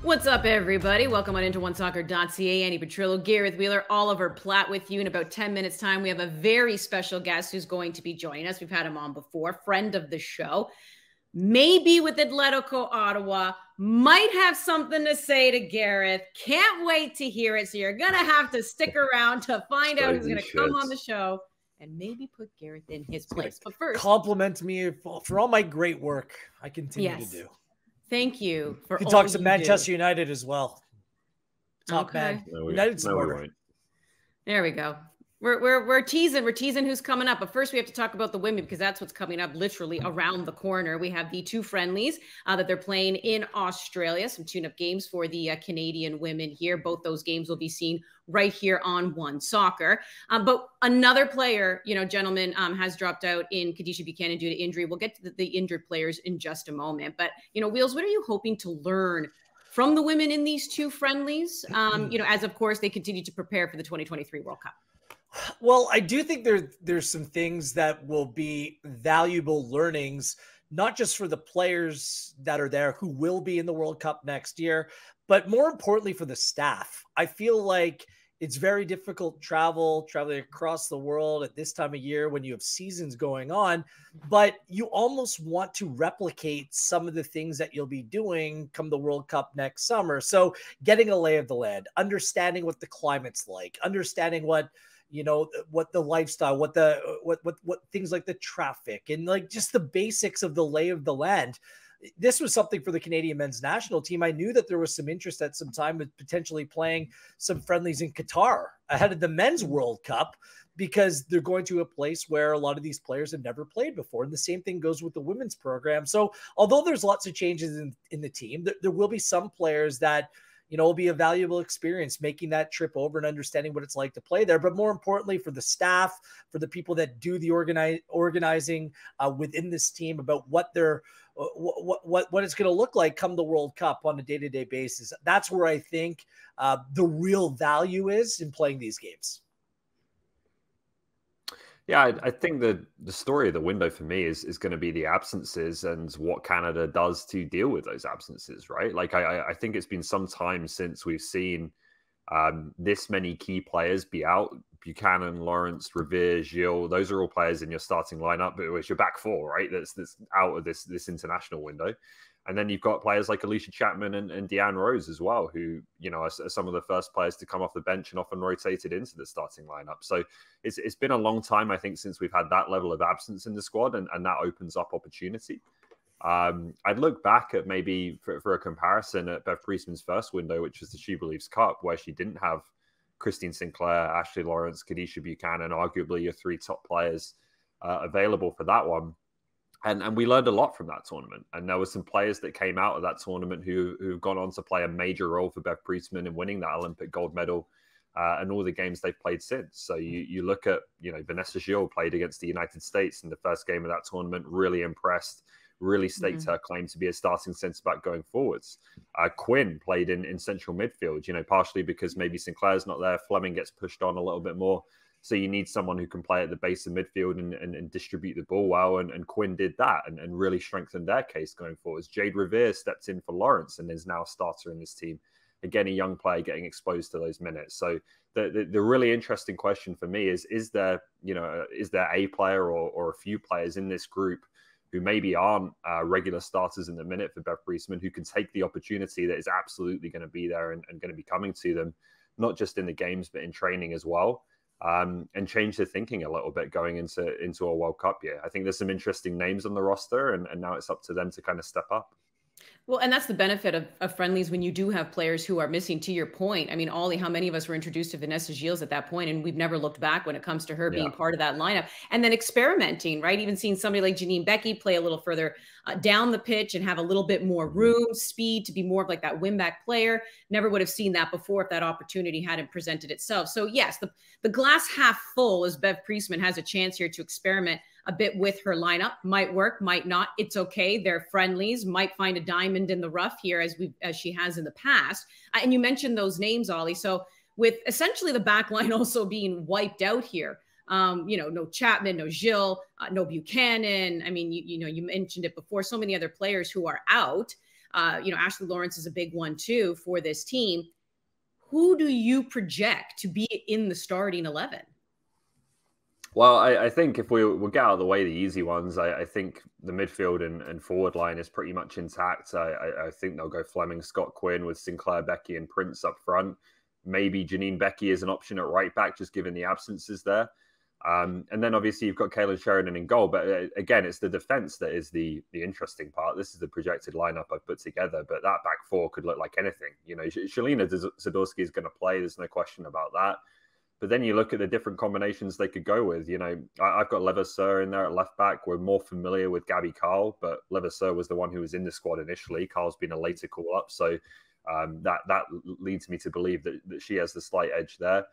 What's up, everybody? Welcome on into OneSoccer.ca. Andy Petrillo, Gareth Wheeler, Oliver Platt with you. In about 10 minutes' time, we have a very special guest who's going to be joining us. We've had him on before, friend of the show. Maybe with Atletico Ottawa, might have something to say to Gareth. Can't wait to hear it. So you're going to have to stick around to find out who's going to come on the show and maybe put Gareth in his place. But first, compliment me for all my great work I continue to do. Thank you for you can talk to Manchester United as well. Top man. United supporter. There we go. We're teasing who's coming up. But first we have to talk about the women because that's what's coming up literally around the corner. We have the two friendlies that they're playing in Australia, some tune-up games for the Canadian women here. Both those games will be seen right here on One Soccer. But another player, gentlemen, has dropped out in Kadisha Buchanan due to injury. We'll get to the injured players in just a moment. But, Wheels, what are you hoping to learn from the women in these two friendlies, as, of course, they continue to prepare for the 2023 World Cup? Well, I do think there's some things that will be valuable learnings, not just for the players that are there who will be in the World Cup next year, but more importantly for the staff. I feel like it's very difficult traveling across the world at this time of year when you have seasons going on, but you almost want to replicate some of the things that you'll be doing come the World Cup next summer. So getting a lay of the land, understanding what the climate's like, understanding what the lifestyle, what things like the traffic and like just the basics of the lay of the land. This was something for the Canadian men's national team. I knew that there was some interest at some time with potentially playing some friendlies in Qatar ahead of the men's World Cup because they're going to a place where a lot of these players have never played before. And the same thing goes with the women's program. So although there's lots of changes in the team, there will be some players that it'll be a valuable experience making that trip over and understanding what it's like to play there. But more importantly, for the staff, for the people that do the organizing within this team about what it's going to look like come the World Cup on a day-to-day basis. That's where I think the real value is in playing these games. Yeah, I think the story of the window for me is going to be the absences and what Canada does to deal with those absences, right? Like, I think it's been some time since we've seen this many key players be out. Buchanan, Lawrence, Revere, Gilles, those are all players in your starting lineup, but it was your back four, right? That's out of this international window. And then you've got players like Alicia Chapman and Deanne Rose as well, who, are some of the first players to come off the bench and often rotated into the starting lineup. So it's been a long time, I think, since we've had that level of absence in the squad, and that opens up opportunity. I'd look back at maybe for a comparison at Bev Priestman's first window, which was the She Believes Cup, where she didn't have Christine Sinclair, Ashley Lawrence, Kadisha Buchanan, arguably your three top players available for that one. And we learned a lot from that tournament. And there were some players that came out of that tournament who've gone on to play a major role for Bev Priestman in winning that Olympic gold medal and all the games they've played since. So you look at, Vanessa Gilles played against the United States in the first game of that tournament, really impressed, really staked her claim to be a starting centre back going forwards. Quinn played in central midfield, partially because maybe Sinclair's not there. Fleming gets pushed on a little bit more. So you need someone who can play at the base of midfield and distribute the ball well. And Quinn did that and really strengthened their case going forwards. Jade Revere stepped in for Lawrence and is now a starter in this team. Again, a young player getting exposed to those minutes. So the really interesting question for me is there a player or a few players in this group who maybe aren't regular starters in the minute for Bev Priestman, who can take the opportunity that is absolutely going to be there and going to be coming to them, not just in the games, but in training as well. And change their thinking a little bit going into a World Cup year. I think there's some interesting names on the roster, and now it's up to them to kind of step up. Well, and that's the benefit of friendlies when you do have players who are missing. To your point, I mean, Ollie, how many of us were introduced to Vanessa Gilles at that point, and we've never looked back when it comes to her being part of that lineup, and then experimenting, right? Even seeing somebody like Janine Becky play a little further down the pitch and have a little bit more room, speed to be more of like that wing-back player. Never would have seen that before if that opportunity hadn't presented itself. So yes, the glass half full is Bev Priestman has a chance here to experiment a bit with her lineup. Might work, might not. It's okay. They're friendlies. Might find a diamond in the rough here as she has in the past. And you mentioned those names, Ollie. So with essentially the back line also being wiped out here, no Chapman, no Gilles, no Buchanan. I mean, you mentioned it before. So many other players who are out. Ashley Lawrence is a big one too for this team. Who do you project to be in the starting 11? Well, I think if we'll get out of the way the easy ones, I think the midfield and forward line is pretty much intact. I think they'll go Fleming, Scott Quinn with Sinclair, Becky, and Prince up front. Maybe Janine Becky is an option at right back, just given the absences there. And then obviously you've got Kaylin Sheridan in goal. But again, it's the defense that is the interesting part. This is the projected lineup I've put together. But that back four could look like anything. Shalina Zadorsky is going to play. There's no question about that. But then you look at the different combinations they could go with. I've got Levasseur in there at left back. We're more familiar with Gabby Carl, but Levasseur was the one who was in the squad initially. Carl's been a later call up. So that leads me to believe that she has the slight edge there.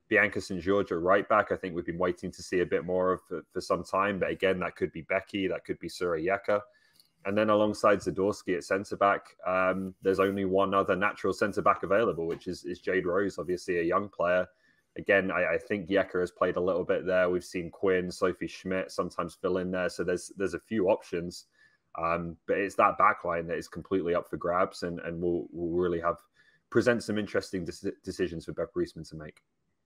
Bianca St. George at right back, I think we've been waiting to see a bit more of for some time. But again, that could be Becky, that could be Sura Yeka. And then alongside Zadorsky at centre-back, there's only one other natural centre-back available, which is Jade Rose, obviously a young player. Again, I think Yeka has played a little bit there. We've seen Quinn, Sophie Schmidt sometimes fill in there. So there's a few options. But it's that back line that is completely up for grabs and will really present some interesting decisions for Beth Priestman to make.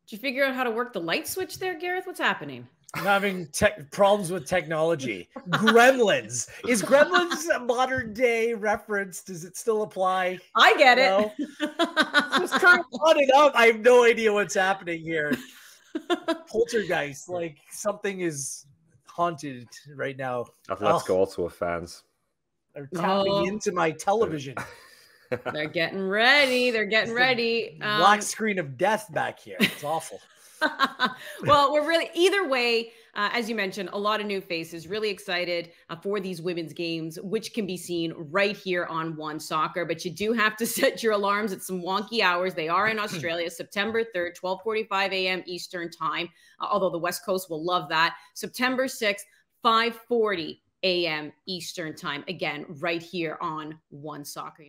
Did you figure out how to work the light switch there, Gareth? What's happening? I'm having problems with technology. Gremlins. Is Gremlins a modern day reference? Does it still apply? I get it. Just turn on and up. I have no idea what's happening here. Poltergeist, like something is haunted right now. Atletico Ottawa fans. They're tapping into my television. They're getting ready. They're getting ready. Black screen of death back here. It's awful. Well, we're really, either way, as you mentioned, a lot of new faces, really excited for these women's games, which can be seen right here on One Soccer. But you do have to set your alarms at some wonky hours. They are in Australia, September 3rd, 12:45 a.m. Eastern time, although the West Coast will love that. September 6th, 5:40 a.m. Eastern time. Again, right here on One Soccer.